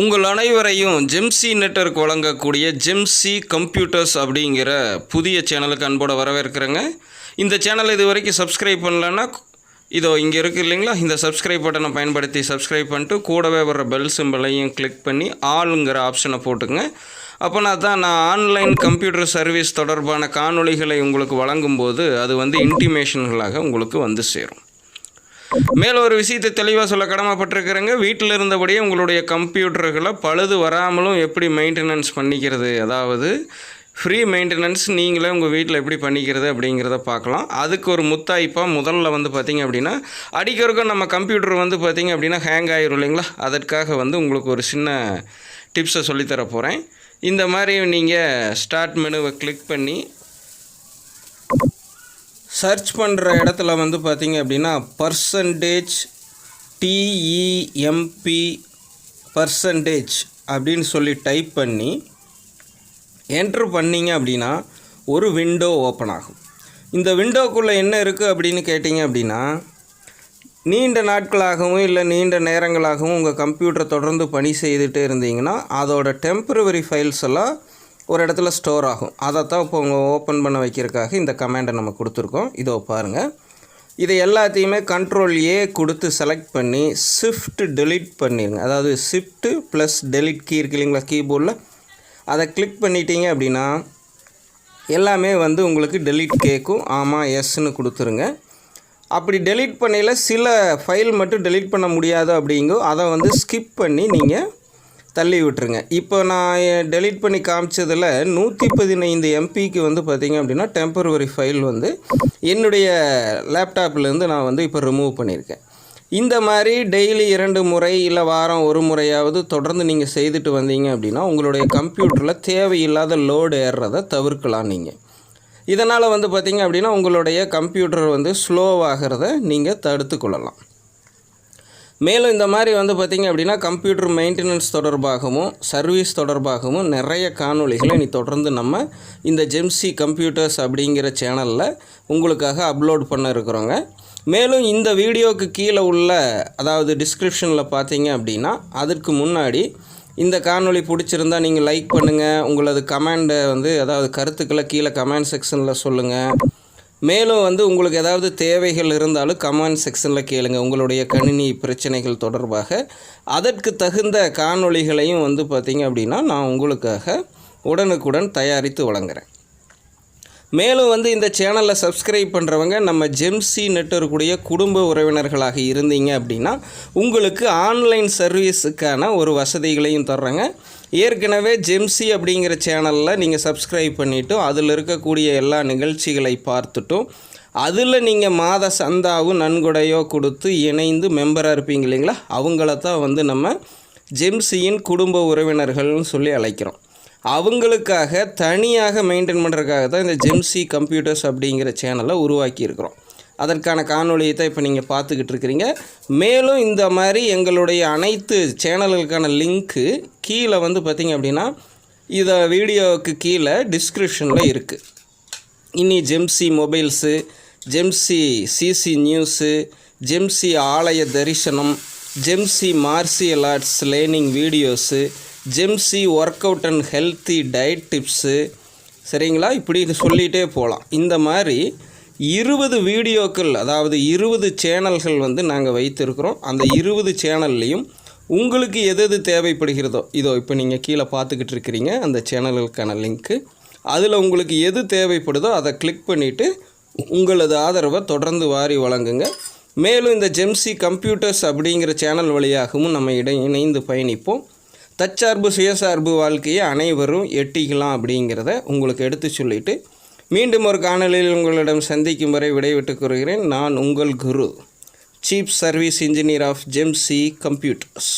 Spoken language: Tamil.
உங்கள் அனைவரையும் ஜெம்சி நெட்வொர்க் வழங்கக்கூடிய ஜெம்சி கம்ப்யூட்டர்ஸ் அப்படிங்கிற புதிய சேனலுக்கு அன்போடு வரவேற்கிறேங்க. இந்த சேனல் இது வரைக்கும் சப்ஸ்கிரைப் பண்ணலன்னா இதோ இங்கே இருக்குது இல்லைங்களா, இந்த சப்ஸ்கிரைப் பட்டனை பயன்படுத்தி சப்ஸ்கிரைப் பண்ணிட்டு கூடவே வர்ற பெல் சிம்பிளையும் கிளிக் பண்ணி ஆளுங்கிற ஆப்ஷனை போட்டுங்க. அப்போனா தான் நான் ஆன்லைன் கம்ப்யூட்டர் சர்வீஸ் தொடர்பான காணொளிகளை உங்களுக்கு வழங்கும்போது அது இன்டிமேஷன்களாக உங்களுக்கு வந்து சேரும். மேலும் ஒரு விஷயத்தை தெளிவாக சொல்ல கடமைப்பட்டிருக்கிறேங்க. வீட்டில் இருந்தபடியே உங்களுடைய கம்ப்யூட்டர்களை பழுது வராமலும் எப்படி மெயின்டெனன்ஸ் பண்ணிக்கிறது, அதாவது ஃப்ரீ மெயின்டெனன்ஸ் நீங்களே உங்கள் வீட்டில் எப்படி பண்ணிக்கிறது அப்படிங்கிறத பார்க்கலாம். அதுக்கு ஒரு முத்தாய்ப்பாக முதல்ல பார்த்திங்க அப்படின்னா அடிக்கிறதுக்கும் நம்ம கம்ப்யூட்டர் பார்த்திங்க அப்படின்னா ஹேங் ஆகிரும் இல்லைங்களா, அதற்காக உங்களுக்கு ஒரு சின்ன டிப்ஸை சொல்லித்தர போகிறேன். இந்த மாதிரி நீங்கள் ஸ்டார்ட் மெனுவை கிளிக் பண்ணி சர்ச் பண்ணுற இடத்துல பார்த்திங்க அப்படின்னா %TEMP பர்சன்டேஜ் அப்படின்னு சொல்லி டைப் பண்ணி என்ட்ரு பண்ணிங்க அப்படின்னா ஒரு விண்டோ ஓப்பன் ஆகும். இந்த விண்டோக்குள்ளே என்ன இருக்குது அப்படின்னு கேட்டிங்க அப்படின்னா, நீண்ட நாட்களாகவும் இல்லை நீண்ட நேரங்களாகவும் உங்கள் கம்ப்யூட்டரை தொடர்ந்து பணி செய்துகிட்டே இருந்தீங்கன்னா அதோட டெம்பரவரி ஃபைல்ஸ் எல்லாம் ஒரு இடத்துல ஸ்டோர் ஆகும். அதை தான் இப்போ உங்கள் ஓப்பன் பண்ண வைக்கிறதுக்காக இந்த கமாண்டை நம்ம கொடுத்துருக்கோம். இதோ பாருங்கள். இதை எல்லாத்தையுமே Ctrl+A கொடுத்து செலக்ட் பண்ணி ஷிஃப்ட் டெலிட் பண்ணிடுங்க. அதாவது ஷிஃப்ட் ப்ளஸ் டெலிட் கீ இருக்கு இல்லைங்களா கீபோர்டில், அதை கிளிக் பண்ணிட்டீங்க அப்படின்னா எல்லாமே உங்களுக்கு டெலிட் கேட்கும். ஆமாம் எஸ்ன்னு கொடுத்துருங்க. அப்படி டெலிட் பண்ணையில் சில ஃபைல் மட்டும் டெலிட் பண்ண முடியாது அப்படிங்கோ, அதை ஸ்கிப் பண்ணி நீங்கள் தள்ளி விட்டுருங்க. இப்போ நான் டெலிட் பண்ணி காமிச்சதில் 115 MBக்கு பார்த்திங்க அப்படின்னா டெம்பரவரி ஃபைல் என்னுடைய லேப்டாப்லேருந்து நான் இப்போ ரிமூவ் பண்ணியிருக்கேன். இந்த மாதிரி டெய்லி 2 முறை இல்லை வாரம் 1 முறையாவது தொடர்ந்து நீங்கள் செய்துட்டு வந்தீங்க அப்படின்னா உங்களுடைய கம்ப்யூட்டரில் தேவையில்லாத லோடு ஏறுறதை தவிர்க்கலாம். நீங்கள் இதனால் பார்த்திங்க அப்படின்னா உங்களுடைய கம்ப்யூட்டர் ஸ்லோவாகிறத நீங்கள் தடுத்து கொள்ளலாம். மேலும் இந்த மாதிரி பார்த்திங்க அப்படின்னா கம்ப்யூட்டர் மெயின்டெனன்ஸ் தொடர்பாகவும் சர்வீஸ் தொடர்பாகவும் நிறைய காணொளிகளை நீ தொடர்ந்து நம்ம இந்த ஜெம்சி கம்ப்யூட்டர்ஸ் அப்படிங்கிற சேனலில் உங்களுக்காக அப்லோட் பண்ண இருக்கிறோங்க. மேலும் இந்த வீடியோவுக்கு கீழே உள்ள அதாவது டிஸ்கிரிப்ஷனில் பார்த்தீங்க அப்படின்னா அதற்கு முன்னாடி இந்த காணொளி பிடிச்சிருந்தா நீங்கள் லைக் பண்ணுங்கள். உங்களது கமெண்டை அதாவது கருத்துக்களை கீழே கமெண்ட் செக்ஷனில் சொல்லுங்கள். மேலும் உங்களுக்கு ஏதாவது தேவைகள் இருந்தாலும் கமெண்ட் செக்ஷனில் கேளுங்க. உங்களுடைய கணினி பிரச்சனைகள் தொடர்பாக அதற்கு தகுந்த காணொளிகளையும் பார்த்திங்க அப்படின்னா நான் உங்களுக்காக உடனுக்குடன் தயாரித்து வழங்குகிறேன். மேலும் இந்த சேனலில் சப்ஸ்கிரைப் பண்ணுறவங்க நம்ம ஜெம்சி நெட்வொர்க்குடைய குடும்ப உறவினர்களாக இருந்தீங்க அப்படின்னா உங்களுக்கு ஆன்லைன் சர்வீஸுக்கான ஒரு வசதிகளையும் தர்றாங்க. ஏற்கனவே ஜெம்சி அப்படிங்கிற சேனலில் நீங்கள் சப்ஸ்கிரைப் பண்ணிவிட்டும் அதில் இருக்கக்கூடிய எல்லா நிகழ்ச்சிகளை பார்த்துட்டும் அதில் நீங்கள் மாத சந்தாவும் நன்கொடையோ கொடுத்து இணைந்து மெம்பராக இருப்பீங்க இல்லைங்களா, அவங்கள தான் நம்ம ஜெம்சியின் குடும்ப உறவினர்கள்னு சொல்லி அழைக்கிறோம். அவங்களுக்காக தனியாக மெயின்டைன் பண்ணுறதுக்காக தான் இந்த ஜெம்சி கம்ப்யூட்டர்ஸ் அப்படிங்கிற சேனலை உருவாக்கியிருக்கிறோம். அதற்கான காணொலியை தான் இப்போ நீங்கள் பார்த்துக்கிட்டு இருக்கிறீங்க. மேலும் இந்த மாதிரி எங்களுடைய அனைத்து சேனல்களுக்கான லிங்க்கு கீழே பார்த்திங்க அப்படின்னா இதை வீடியோவுக்கு கீழே டிஸ்கிரிப்ஷனில் இருக்குது. இனி ஜெம்சி மொபைல்ஸு, ஜெம்சி CCNEWS, ஜெம்சி ஆலய தரிசனம், ஜெம்சி மார்ஷியல் ஆர்ட்ஸ் லேர்னிங் வீடியோஸு, ஜெம்சி work out and healthy diet tips, சரிங்களா, இப்படி சொல்லிகிட்டே போகலாம். இந்த மாதிரி 20 வீடியோக்கள் அதாவது 20 சேனல்கள் நாங்கள் வைத்திருக்கிறோம். அந்த 20 சேனல்லையும் உங்களுக்கு எது தேவைப்படுகிறதோ இதோ இப்போ நீங்கள் கீழே பார்த்துக்கிட்டு இருக்கிறீங்க அந்த சேனல்களுக்கான லிங்க்கு. அதில் உங்களுக்கு எது தேவைப்படுதோ அதை கிளிக் பண்ணிவிட்டு உங்களது ஆதரவை தொடர்ந்து வாரி வழங்குங்க. மேலும் இந்த ஜெம்சி கம்ப்யூட்டர்ஸ் அப்படிங்கிற சேனல் வழியாகவும் நம்ம இணைந்து பயணிப்போம். தற்சார்பு சுயசார்பு வாழ்க்கையை அனைவரும் எட்டிக்கலாம் அப்படிங்கிறத உங்களுக்கு எடுத்து சொல்லிவிட்டு மீண்டும் ஒரு காணொலியில் உங்களிடம் சந்திக்கும் வரை விடைபெற்றுக் கொள்கிறேன். நான் உங்கள் குரு, சீஃப் சர்வீஸ் இன்ஜினியர் ஆஃப் ஜெம்சி கம்ப்யூட்டர்ஸ்.